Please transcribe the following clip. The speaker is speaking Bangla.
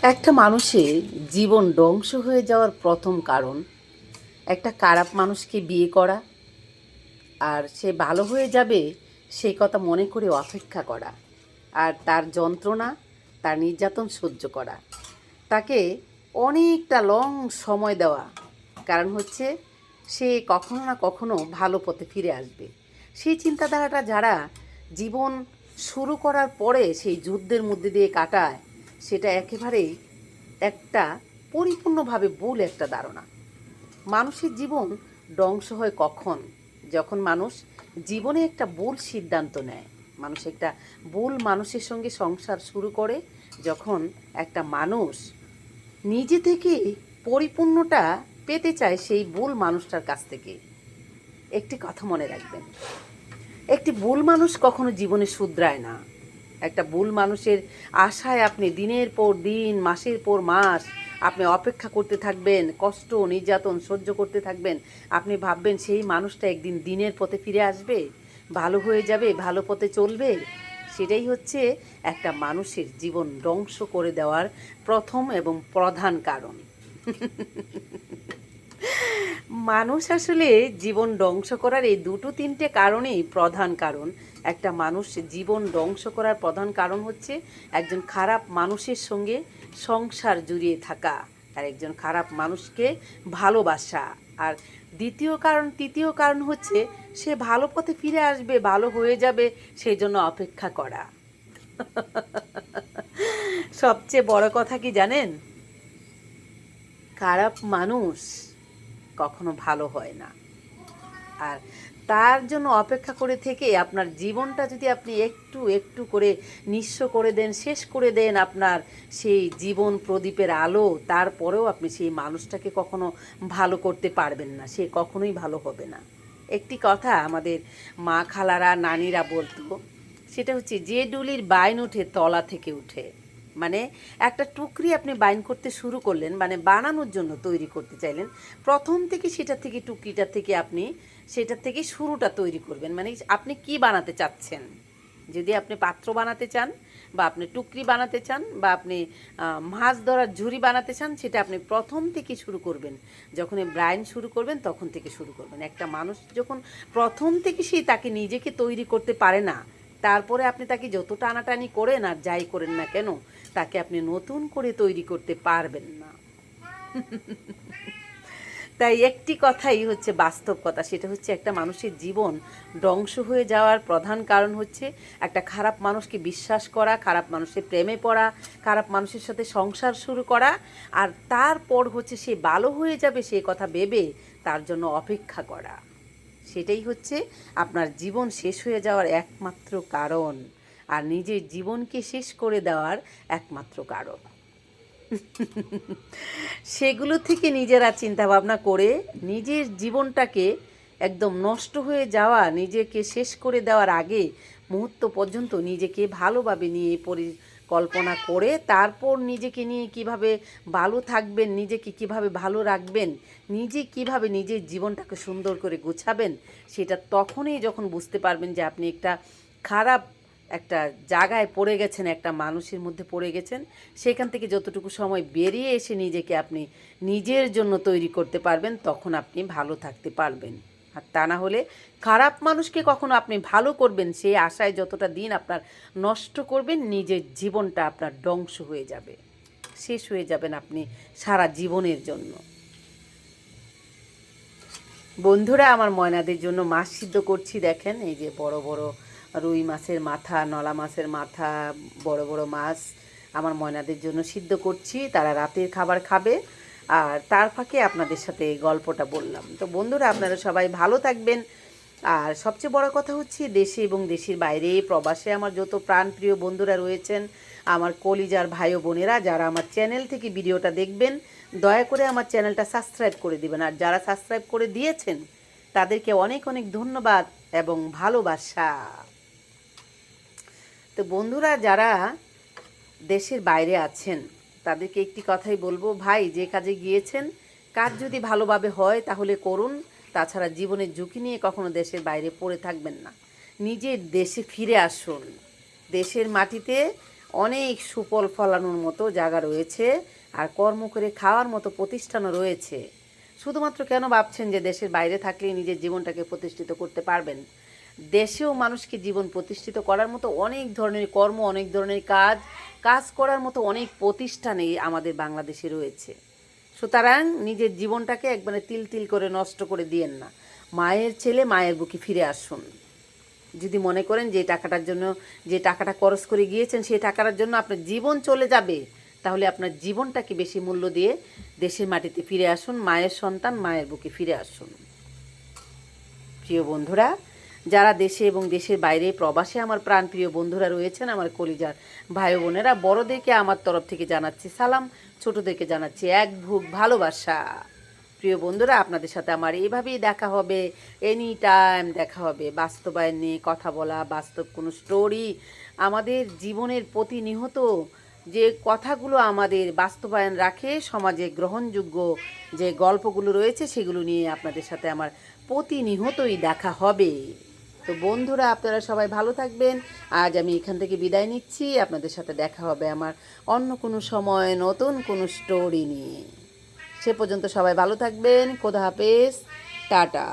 একটা মানুষের জীবন ধ্বংস হয়ে যাওয়ার প্রথম কারণ একটা খারাপ মানুষকে বিয়ে করা, আর সে ভালো হয়ে যাবে সেই কথা মনে করে অপেক্ষা করা, আর তার যন্ত্রণা, তার নির্যাতন সহ্য করা, তাকে অনেকটা লং সময় দেওয়া। কারণ হচ্ছে সে কখনো না কখনো ভালো পথে ফিরে আসবে। সেই চিন্তাধারাটা যারা জীবন শুরু করার পরে সেই যুদ্ধের মধ্যে দিয়ে কাটায়, সেটা একেবারেই একটা পরিপূর্ণভাবে ভুল একটা ধারণা। মানুষের জীবন ধ্বংস হয় কখন? যখন মানুষ জীবনে একটা ভুল সিদ্ধান্ত নেয়, মানুষ একটা ভুল মানুষের সঙ্গে সংসার শুরু করে, যখন একটা মানুষ নিজে থেকে পরিপূর্ণটা পেতে চায় সেই ভুল মানুষটার কাছ থেকে। একটি কথা মনে রাখবেন, একটি ভুল মানুষ কখনো জীবনে শুধরায় না। একটা ভুল মানুষের আশায় আপনি দিনের পর দিন, মাসের পর মাস আপনি অপেক্ষা করতে থাকবেন, কষ্ট নির্যাতন সহ্য করতে থাকবেন। আপনি ভাববেন সেই মানুষটা একদিন দিনের পথে ফিরে আসবে, ভালো হয়ে যাবে, ভালো পথে চলবে। সেটাই হচ্ছে একটা মানুষের জীবন ধ্বংস করে দেওয়ার প্রথম এবং প্রধান কারণ। মানুষ আসলে জীবন ধ্বংস করার এই দুটো তিনটে কারণেই প্রধান কারণ। একটা মানুষ জীবন ধ্বংস করার প্রধান কারণ হচ্ছে একজন খারাপ মানুষের সঙ্গে সংসার জড়িয়ে থাকা, আর একজন খারাপ মানুষকে ভালোবাসা। আর তৃতীয় কারণ হচ্ছে সে ভালো পথে ফিরে আসবে, ভালো হয়ে যাবে, সেই জন্য অপেক্ষা করা। সবচেয়ে বড় কথা কি জানেন? খারাপ মানুষ কখনো ভালো হয় না। আর তার জন্য অপেক্ষা করে থেকে আপনার জীবনটা যদি আপনি একটু একটু করে নিঃস্ব করে দেন, শেষ করে দেন আপনার সেই জীবন প্রদীপের আলো, তারপরেও আপনি সেই মানুষটাকে কখনো ভালো করতে পারবেন না, সে কখনোই ভালো হবে না। একটি কথা আমাদের মা খালারা নানিরা বলতো, সেটা হচ্ছে যে ডুলির বাইন উঠে তলা থেকে উঠে। মানে একটা টুকরি আপনি বাইন করতে শুরু করলেন, মানে বানানোর জন্য তৈরি করতে চাইলেন, প্রথম থেকে সেটা থেকে টুকরিটা থেকে আপনি সেটার থেকে শুরুটা তৈরি করবেন। মানে আপনি কি বানাতে চাচ্ছেন, যদি আপনি পাত্র বানাতে চান, বা আপনি টুকরি বানাতে চান, বা আপনি মাছ ধরার ঝুড়ি বানাতে চান, সেটা আপনি প্রথম থেকে শুরু করবেন। যখন ব্রাইন শুরু করবেন তখন থেকে শুরু করবেন। একটা মানুষ যখন প্রথম থেকে সেই তাকে নিজেকে তৈরি করতে পারে না, তারপরে আপনি তাকে যত টানাটানি করেন আর যাই করেন না কেন, তাকে আপনি নতুন করে তৈরি করতে পারবেন না। তাই একটি কথাই হচ্ছে বাস্তব কথা, সেটা হচ্ছে একটা মানুষের জীবন ধ্বংস হয়ে যাওয়ার প্রধান কারণ হচ্ছে একটা খারাপ মানুষকে বিশ্বাস করা, খারাপ মানুষের প্রেমে পড়া, খারাপ মানুষের সাথে সংসার শুরু করা, আর তারপর হচ্ছে সে ভালো হয়ে যাবে সেই কথা ভেবে তার জন্য অপেক্ষা করা। সেটাই হচ্ছে আপনার জীবন শেষ হয়ে যাওয়ার একমাত্র কারণ, আর নিজের জীবনকে শেষ করে দেওয়ার একমাত্র কারণ। সেগুলো থেকে নিজেরা চিন্তা ভাবনা করে নিজের জীবনটাকে একদম নষ্ট হয়ে যাওয়া, নিজেকে শেষ করে দেওয়ার আগে মুহূর্ত পর্যন্ত নিজেকে ভালোভাবে নিয়ে পরিকল্পনা করে তারপর নিজেকে নিয়ে কিভাবে ভালো থাকবেন, নিজেকে কিভাবে ভালো রাখবেন, নিজে কিভাবে নিজের জীবনটাকে সুন্দর করে গোছাবেন, সেটা তখনই যখন বুঝতে পারবেন যে আপনি একটা খারাপ একটা জায়গায় পড়ে গেছেন, একটা মানুষের মধ্যে পড়ে গেছেন, সেখান থেকে যতটুকু সময় বেরিয়ে এসে নিজেকে আপনি নিজের জন্য তৈরি করতে পারবেন, তখন আপনি ভালো থাকতে পারবেন। আর তা না হলে খারাপ মানুষকে কখনো আপনি ভালো করবেন সেই আশায় যতটা দিন আপনার নষ্ট করবেন, নিজের জীবনটা আপনার ধ্বংস হয়ে যাবে, শেষ হয়ে যাবেন আপনি সারা জীবনের জন্য। বন্ধুরা, আমার ময়নাদের জন্য মাছ সিদ্ধ করছি। দেখেন এই যে বড় বড় রুই মাছের মাথা, নলা মাছের মাথা, বড় বড় মাছ আমার ময়নাদের জন্য সিদ্ধ করছি, তারা রাতের খাবার খাবে। আর তার ফাঁকে আপনাদের সাথে এই গল্পটা বললাম। তো বন্ধুরা, আপনারা সবাই ভালো থাকবেন। আর সবচেয়ে বড় কথা হচ্ছে দেশে এবং দেশের বাইরে প্রবাসে আমার যত প্রাণপ্রিয় বন্ধুরা রয়েছেন, আমার কলিজার ভাই ও বোনেরা, যারা আমার চ্যানেল থেকে ভিডিওটা দেখবেন, দয়া করে আমার চ্যানেলটা সাবস্ক্রাইব করে দিবেন। আর যারা সাবস্ক্রাইব করে দিয়েছেন তাদেরকে অনেক অনেক ধন্যবাদ এবং ভালোবাসা। তো বন্ধুরা, যারা দেশের বাইরে আছেন তাদেরকে একটি কথাই বলবো, ভাই যে কাজে গিয়েছেন কাজ যদি ভালোভাবে হয় তাহলে করুন, তাছাড়া জীবনের ঝুঁকি নিয়ে কখনো দেশের বাইরে পড়ে থাকবেন না। নিজের দেশে ফিরে আসুন। দেশের মাটিতে অনেক সুফল ফলানোর মতো জায়গা রয়েছে, আর কর্ম করে খাওয়ার মতো প্রতিষ্ঠানও রয়েছে। শুধুমাত্র কেন ভাবছেন যে দেশের বাইরে থাকলেই নিজের জীবনটাকে প্রতিষ্ঠিত করতে পারবেন? দেশেও মানুষকে জীবন প্রতিষ্ঠিত করার মতো অনেক ধরনের কর্ম, অনেক ধরনের কাজ করার মতো অনেক প্রতিষ্ঠানই আমাদের বাংলাদেশে রয়েছে। সুতরাং নিজের জীবনটাকে একবারে তিল তিল করে নষ্ট করে দিয়েন না। মায়ের ছেলে মায়ের বুকে ফিরে আসুন। যদি মনে করেন যে টাকাটার জন্য, যে টাকাটা খরচ করে গিয়েছেন সেই টাকাটার জন্য আপনার জীবন চলে যাবে, তাহলে আপনার জীবনটাকে বেশি মূল্য দিয়ে দেশের মাটিতে ফিরে আসুন। মায়ের সন্তান মায়ের বুকে ফিরে আসুন। প্রিয় বন্ধুরা, যারা দেশে এবং দেশের বাইরে প্রবাসে আমার প্রাণপ্রিয় বন্ধুরা রয়েছেন, আমার কলিজার ভাই বোনেরা, বড়দেরকে আমার তরফ থেকে জানাচ্ছি সালাম, ছোটদেরকে জানাচ্ছি এক বুক ভালোবাসা। প্রিয় বন্ধুরা, আপনাদের সাথে আমার এইভাবেই দেখা হবে, এনি টাইম দেখা হবে। বাস্তবায়ন নিয়ে কথা বলা, বাস্তব কোনো স্টোরি, আমাদের জীবনের প্রতিনিয়ত যে কথাগুলো আমাদের বাস্তবায়ন রাখে, সমাজে গ্রহণযোগ্য যে গল্পগুলো রয়েছে সেগুলো নিয়ে আপনাদের সাথে আমার প্রতিনিয়তই দেখা হবে। তো বন্ধুরা, আপনারা সবাই ভালো থাকবেন। আজ আমি এখান থেকে বিদায় নিচ্ছি। আপনাদের সাথে দেখা হবে আমার অন্য কোনো সময় নতুন কোনো স্টোরি নিয়ে। সে পর্যন্ত সবাই ভালো থাকবেন। খোদা হাফেজ, টাটা।